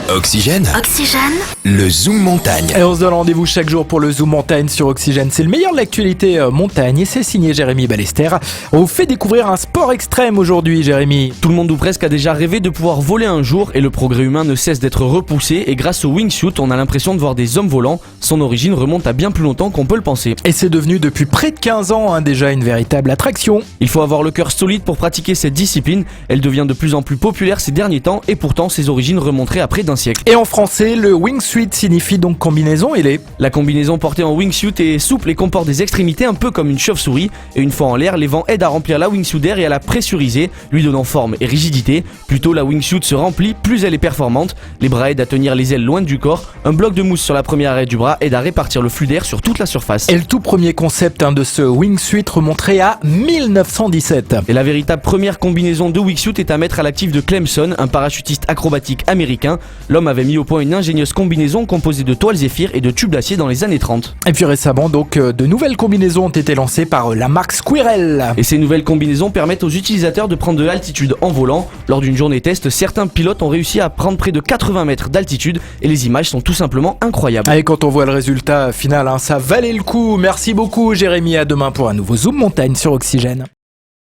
Oxygène. Oxygène. Le Zoom Montagne. Et on se donne rendez-vous chaque jour pour le Zoom Montagne sur Oxygène. C'est le meilleur de l'actualité montagne et c'est signé Jérémy Ballester. On vous fait découvrir un sport extrême aujourd'hui, Jérémy. Tout le monde ou presque a déjà rêvé de pouvoir voler un jour et le progrès humain ne cesse d'être repoussé et grâce au wingsuit, on a l'impression de voir des hommes volants. Son origine remonte à bien plus longtemps qu'on peut le penser. Et c'est devenu depuis près de 15 ans déjà une véritable attraction. Il faut avoir le cœur solide pour pratiquer cette discipline. Elle devient de plus en plus populaire ces derniers temps et pourtant ses origines remonteraient à près d'un siècle. Et en français, le wingsuit signifie donc combinaison ailée. La combinaison portée en wingsuit est souple et comporte des extrémités un peu comme une chauve-souris. Et une fois en l'air, les vents aident à remplir la wingsuit d'air et à la pressuriser, lui donnant forme et rigidité. Plutôt la wingsuit se remplit, plus elle est performante. Les bras aident à tenir les ailes loin du corps. Un bloc de mousse sur la première arête du bras aide à répartir le flux d'air sur toute la surface. Et le tout premier concept de ce wingsuit remonterait à 1917. Et la véritable première combinaison de wingsuit est à mettre à l'actif de Clemson, un parachutiste acrobatique américain. L'homme avait mis au point une ingénieuse combinaison composée de toiles Zéphyr et de tubes d'acier dans les années 30. Et puis récemment, donc, de nouvelles combinaisons ont été lancées par la marque Squirrel. Et ces nouvelles combinaisons permettent aux utilisateurs de prendre de l'altitude en volant. Lors d'une journée test, certains pilotes ont réussi à prendre près de 80 mètres d'altitude et les images sont tout simplement incroyables. Et quand on voit le résultat final, ça valait le coup. Merci beaucoup Jérémy, à demain pour un nouveau Zoom Montagne sur Oxygène.